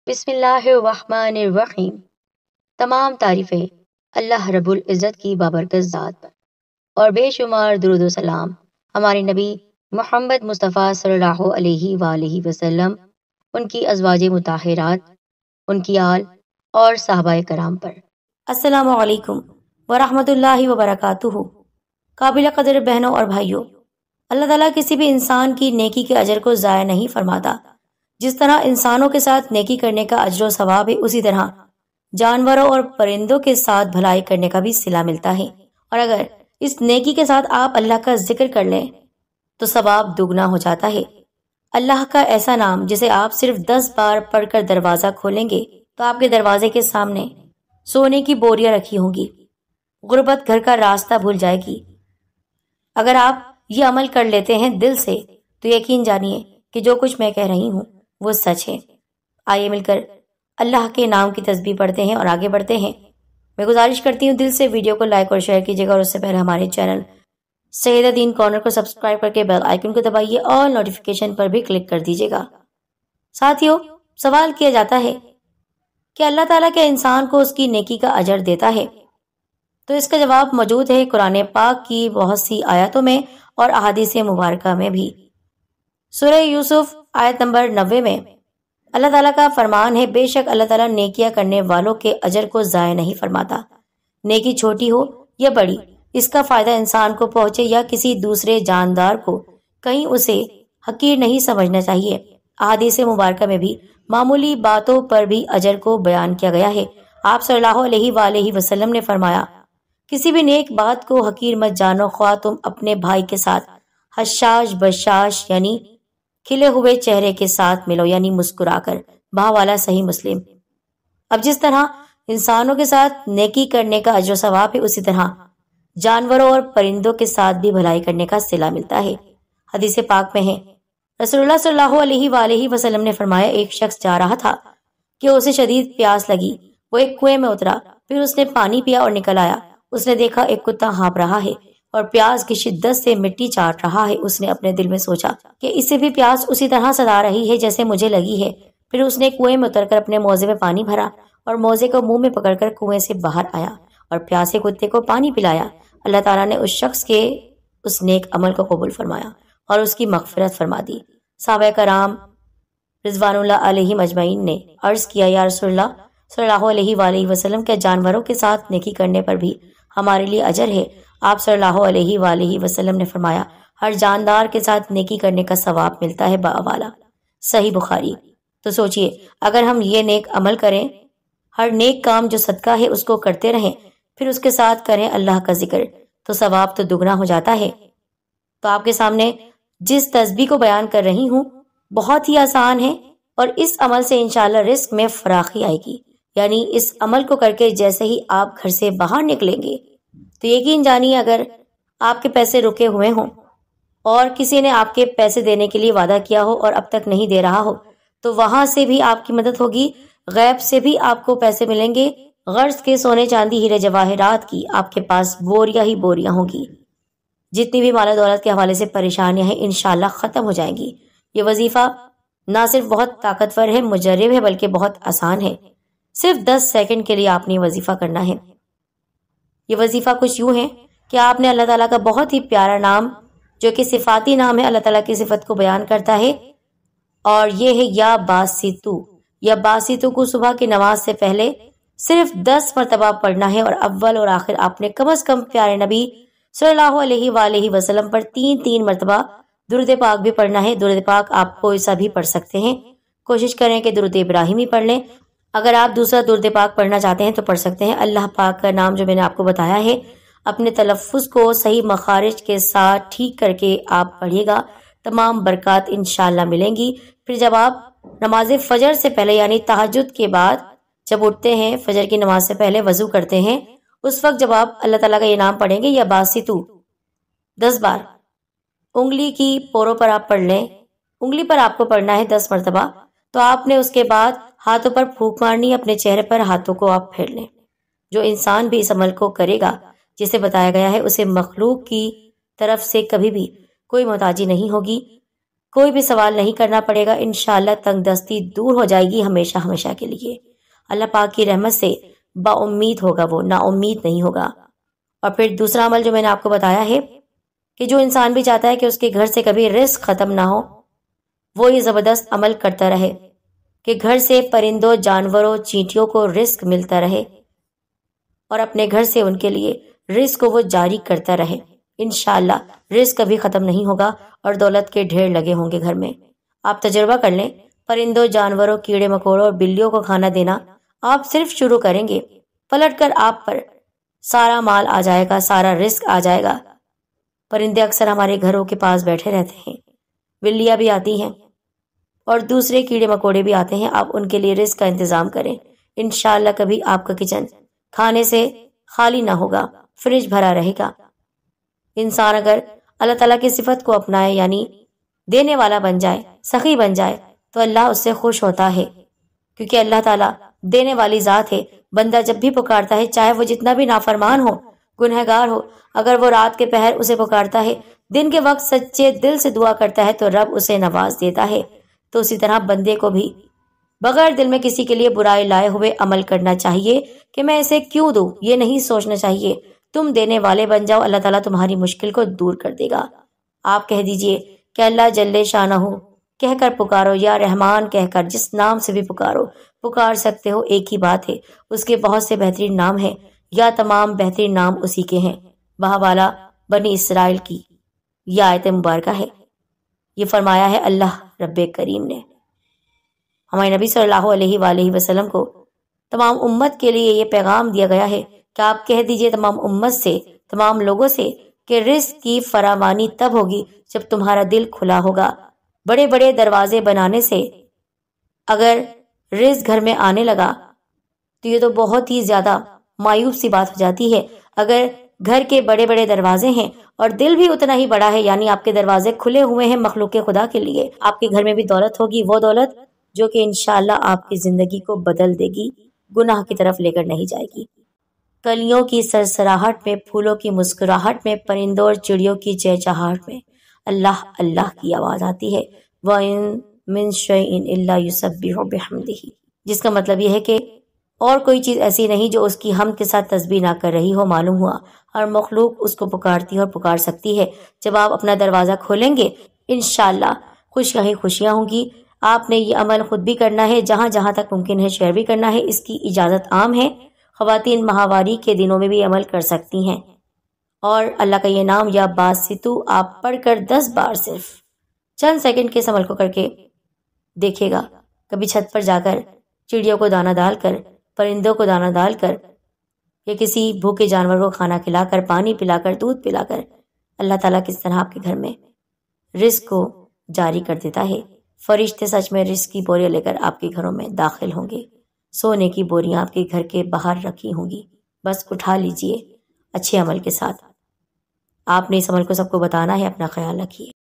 بسم اللہ الرحمن الرحیم۔ تمام تعریفیں اللہ رب العزت کی بابرکت ذات پر، اور بے شمار درود و سلام ہمارے نبی محمد مصطفیٰ صلی اللہ علیہ وآلہ وسلم، ان کی ازواج مطہرات، ان کی آل اور صحابہ کرام پر۔ السلام علیکم ورحمۃ اللہ وبرکاتہ۔ قابل قدر بہنوں اور بھائیوں، اللہ تعالیٰ کسی بھی انسان کی نیکی کے اجر کو ضائع نہیں فرماتا۔ جس طرح انسانوں کے ساتھ نیکی کرنے کا اجر و ثواب ہے، اسی طرح جانوروں اور پرندوں کے ساتھ بھلائی کرنے کا بھی صلہ ملتا ہے۔ اور اگر اس نیکی کے ساتھ آپ اللہ کا ذکر کر لیں تو ثواب دگنا ہو جاتا ہے۔ اللہ کا ایسا نام جسے آپ صرف 10 بار پڑھ کر دروازہ کھولیں گے تو آپ کے دروازے کے سامنے سونے کی بوریاں رکھی ہوں گی، غربت گھر کا راستہ بھول جائے گی۔ اگر آپ یہ عمل کر لیتے ہیں دل سے تو یقین جانیے کہ جو کچھ میں کہہ رہی ہوں وہ سچ ہے۔ آئیے مل کر اللہ کے نام کی تسبیح پڑھتے ہیں اور آگے بڑھتے ہیں۔ میں گزارش کرتی ہوں دل سے ویڈیو کو لائک اور شیئر کیجیے گا، اور اس سے پہلے ہمارے چینل سیدہ دین کارنر کو سبسکرائب کر کے بیل آئیکن کو دبائیے اور نوٹیفیکیشن پر بھی کلک کر دیجیے گا۔ ساتھیوں، سوال کیا جاتا ہے کہ اللہ تعالیٰ کیا انسان کو اس کی نیکی کا اجر دیتا ہے؟ تو اس کا جواب موجود ہے قرآن پاک کی بہت سی آیاتوں میں اور احادیث مبارکہ میں بھی۔ سورہ یوسف آیت نمبر 90 میں اللہ تعالیٰ کا فرمان ہے، بے شک اللہ تعالیٰ نیکیاں کرنے والوں کے اجر کو ضائع نہیں فرماتا۔ نیکی چھوٹی ہو یا بڑی، اس کا فائدہ انسان کو پہنچے یا کسی دوسرے جاندار کو، کہیں اسے حقیر نہیں سمجھنا چاہیے۔ احادیث مبارکہ میں بھی معمولی باتوں پر بھی اجر کو بیان کیا گیا ہے۔ آپ صلی اللہ علیہ وآلہ وسلم نے فرمایا، کسی بھی نیک بات کو حقیر مت جانو، خواہ تم اپنے بھائی کے ساتھ حشاش بشاش یعنی کھلے ہوئے چہرے کے ساتھ ملو، یعنی مسکرا کر۔ بہوالا صحیح مسلم۔ اب جس طرح انسانوں کے ساتھ نیکی کرنے کا اجر و ثواب ہے، اسی طرح جانوروں اور پرندوں کے ساتھ بھی بھلائی کرنے کا صلہ ملتا ہے۔ حدیث پاک میں ہے، رسول اللہ صلی اللہ علیہ وآلہ وسلم نے فرمایا، ایک شخص جا رہا تھا کہ اسے شدید پیاس لگی۔ وہ ایک کنویں میں اترا، پھر اس نے پانی پیا اور نکل آیا۔ اس نے دیکھا ایک کتا ہانپ رہا ہے اور پیاس کی شدت سے مٹی چاٹ رہا ہے۔ اس نے اپنے دل میں سوچا کہ اسے بھی پیاس اسی طرح ستا رہی ہے جیسے مجھے لگی ہے۔ پھر اس نے کنویں میں اتر کر اپنے موزے میں پانی بھرا اور موزے کو منہ میں پکڑ کر کنویں سے باہر آیا اور پیاسے کتے کو پانی پلایا۔ اللہ تعالیٰ نے اس شخص کے اس نیک عمل کو قبول فرمایا اور اس کی مغفرت فرما دی۔ صحابہ کرام رضوان اللہ علیہم اجمعین نے عرض کیا، یا رسول اللہ صلی اللہ علیہ وآلہ وسلم، کیا جانوروں کے ساتھ نیکی کرنے پر بھی ہمارے لیے اجر ہے؟ آپ صلی اللہ علیہ وآلہ وسلم نے فرمایا، ہر جاندار کے ساتھ نیکی کرنے کا ثواب ملتا ہے باوالا۔ صحیح بخاری۔ تو سوچئے، اگر ہم یہ نیک عمل کریں، ہر نیک کام جو صدقہ ہے اس کو کرتے رہیں، پھر اس کے ساتھ کریں اللہ کا ذکر، تو ثواب تو دگنا ہو جاتا ہے۔ تو آپ کے سامنے جس تسبیح کو بیان کر رہی ہوں بہت ہی آسان ہے، اور اس عمل سے انشاءاللہ رزق میں فراخی آئے گی۔ یعنی اس عمل کو کر کے جیسے ہی آپ گھر سے باہر نکلیں گے تو یقین جانیے، اگر آپ کے پیسے رکے ہوئے ہوں اور کسی نے آپ کے پیسے دینے کے لیے وعدہ کیا ہو اور اب تک نہیں دے رہا ہو، تو وہاں سے بھی آپ کی مدد ہوگی، غیب سے بھی آپ کو پیسے ملیں گے، غرض کے سونے چاندی ہیرے جواہرات کی آپ کے پاس بوریاں ہی بوریاں ہوں گی۔ جتنی بھی مال و دولت کے حوالے سے پریشانیاں ہیں انشاءاللہ ختم ہو جائیں گی۔ یہ وظیفہ نہ صرف بہت طاقتور ہے، مجرب ہے، بلکہ بہت آسان ہے۔ صرف 10 سیکنڈ کے لیے آپ نے وظیفہ کرنا ہے۔ یہ وظیفہ کچھ یوں ہے کہ آپ نے اللہ تعالیٰ کا بہت ہی پیارا نام، جو کہ صفاتی نام ہے، اللہ تعالیٰ کی صفت کو بیان کرتا ہے، اور یہ ہے یا باسطو۔ یا باسطو کو صبح کی نماز سے پہلے صرف 10 مرتبہ پڑھنا ہے، اور اول اور آخر آپ نے کم از کم پیارے نبی صلی اللہ علیہ وآلہ وسلم پر 3 مرتبہ درود پاک بھی پڑھنا ہے۔ درود پاک آپ کوئی سا بھی پڑھ سکتے ہیں، کوشش کریں کہ درود ابراہیمی پڑھ لیں۔ اگر آپ دوسرا درود پاک پڑھنا چاہتے ہیں تو پڑھ سکتے ہیں۔ اللہ پاک کا نام جو میں نے آپ کو بتایا ہے، اپنے تلفظ کو صحیح مخارج کے ساتھ ٹھیک کر کے آپ پڑھیے گا، تمام برکات انشاءاللہ ملیں گی۔ پھر جب آپ نماز فجر سے پہلے یعنی تہجد کے بعد جب اٹھتے ہیں، فجر کی نماز سے پہلے وضو کرتے ہیں، اس وقت جب آپ اللہ تعالیٰ کا یہ نام پڑھیں گے، یا باسطو 10 بار انگلی کی پوروں پر آپ پڑھ لیں، انگلی پر آپ کو پڑھنا ہے 10 مرتبہ۔ تو آپ نے اس کے بعد ہاتھوں پر پھونک مارنی، اپنے چہرے پر ہاتھوں کو آپ پھیر لیں۔ جو انسان بھی اس عمل کو کرے گا جسے بتایا گیا ہے، اسے مخلوق کی طرف سے کبھی بھی کوئی محتاجی نہیں ہوگی، کوئی بھی سوال نہیں کرنا پڑے گا، انشاءاللہ تنگ دستی دور ہو جائے گی ہمیشہ ہمیشہ کے لیے۔ اللہ پاک کی رحمت سے با امید ہوگا، وہ نا امید نہیں ہوگا۔ اور پھر دوسرا عمل جو میں نے آپ کو بتایا ہے کہ جو انسان بھی چاہتا ہے کہ اس کے گھر سے کبھی رزق ختم نہ ہو، وہ یہ زبردست عمل کرتا رہے کہ گھر سے پرندوں، جانوروں، چینٹیوں کو رزق ملتا رہے اور اپنے گھر سے ان کے لیے رزق کو وہ جاری کرتا رہے۔ انشاءاللہ رزق کبھی ختم نہیں ہوگا اور دولت کے ڈھیر لگے ہوں گے گھر میں۔ آپ تجربہ کر لیں، پرندوں، جانوروں، کیڑے مکوڑوں اور بلیوں کو کھانا دینا آپ صرف شروع کریں گے، پلٹ کر آپ پر سارا مال آ جائے گا، سارا رزق آ جائے گا۔ پرندے اکثر ہمارے گھروں کے پاس بیٹھے رہتے ہیں، بلیاں بھی آتی ہیں اور دوسرے کیڑے مکوڑے بھی آتے ہیں۔ آپ ان کے لیے رزق کا انتظام کریں، انشاءاللہ کبھی آپ کا کچن کھانے سے خالی نہ ہوگا، فریج بھرا رہے گا۔ انسان اگر اللہ تعالیٰ کی صفت کو اپنائے، یعنی دینے والا بن جائے، سخی بن جائے، تو اللہ اس سے خوش ہوتا ہے، کیونکہ اللہ تعالیٰ دینے والی ذات ہے۔ بندہ جب بھی پکارتا ہے، چاہے وہ جتنا بھی نافرمان ہو، گنہگار ہو، اگر وہ رات کے پہر اسے پکارتا ہے، دن کے وقت سچے دل سے دعا کرتا ہے، تو رب اسے نواز دیتا ہے۔ تو اسی طرح بندے کو بھی بغیر دل میں کسی کے لیے برائی لائے ہوئے عمل کرنا چاہیے کہ میں اسے کیوں دوں، یہ نہیں سوچنا چاہیے۔ تم دینے والے بن جاؤ، اللہ تعالیٰ تمہاری مشکل کو دور کر دے گا۔ آپ کہہ دیجئے کہ اللہ جل شانہ کہہ کر پکارو، یا رحمان کہہ کر، جس نام سے بھی پکارو، پکار سکتے ہو، ایک ہی بات ہے، اس کے بہت سے بہترین نام ہیں، یا تمام بہترین نام اسی کے ہیں۔ بہا والا بنی اسرائیل کی یہ آیت مبارکہ ہے۔ یہ فرمایا ہے اللہ رب کریم نے۔ ہمارے نبی صلی اللہ علیہ وآلہ وسلم کو تمام امت کے لیے یہ پیغام دیا گیا ہے کہ آپ کہہ دیجئے تمام امت سے، تمام لوگوں سے، کہ رزق کی فراوانی تب ہوگی جب تمہارا دل کھلا ہوگا۔ بڑے بڑے دروازے بنانے سے اگر رزق گھر میں آنے لگا تو یہ تو بہت ہی زیادہ مایوب سی بات ہو جاتی ہے۔ اگر گھر کے بڑے بڑے دروازے ہیں اور دل بھی اتنا ہی بڑا ہے، یعنی آپ کے دروازے کھلے ہوئے ہیں مخلوق خدا کے لیے، آپ کے گھر میں بھی دولت ہوگی، وہ دولت جو کہ انشاءاللہ آپ کی زندگی کو بدل دے گی، گناہ کی طرف لے کر نہیں جائے گی۔ کلیوں کی سرسراہٹ میں، پھولوں کی مسکراہٹ میں، پرندوں اور چڑیوں کی چہچہاہٹ میں اللہ اللہ کی آواز آتی ہے۔ وَإِن مِّن شَيْءٍ إِلَّا يُسَبِّحُ بِحَمْدِهِ، جس کا مطلب یہ ہے کہ اور کوئی چیز ایسی نہیں جو اس کی حمد کے ساتھ تسبیح نہ کر رہی ہو۔ معلوم ہوا ہر مخلوق اس کو پکارتی ہے اور پکار سکتی ہے۔ جب آپ اپنا دروازہ کھولیں گے، انشاءاللہ خوشیاں ہی خوشیاں ہوں گی۔ آپ نے یہ عمل خود بھی کرنا ہے، جہاں جہاں تک ممکن ہے شیئر بھی کرنا ہے۔ اس کی اجازت عام ہے، خواتین ماہواری کے دنوں میں بھی عمل کر سکتی ہیں۔ اور اللہ کا یہ نام یا باسطو آپ پڑھ کر 10 بار صرف چند سیکنڈ کے اس عمل کو کر کے دیکھیے گا۔ کبھی چھت پر جا کر چڑیوں کو دانہ ڈال کر، پرندوں کو دانہ ڈال کر، یا کسی بھوکے جانور کو کھانا کھلا کر، پانی پلا کر، دودھ پلا کر، اللہ تعالیٰ کس طرح آپ کے گھر میں رزق کو جاری کر دیتا ہے۔ فرشتے سچ میں رزق کی بوریاں لے کر آپ کے گھروں میں داخل ہوں گے۔ سونے کی بوریاں آپ کے گھر کے باہر رکھی ہوں گی، بس اٹھا لیجئے اچھے عمل کے ساتھ۔ آپ نے اس عمل کو سب کو بتانا ہے، اپنا خیال رکھیے۔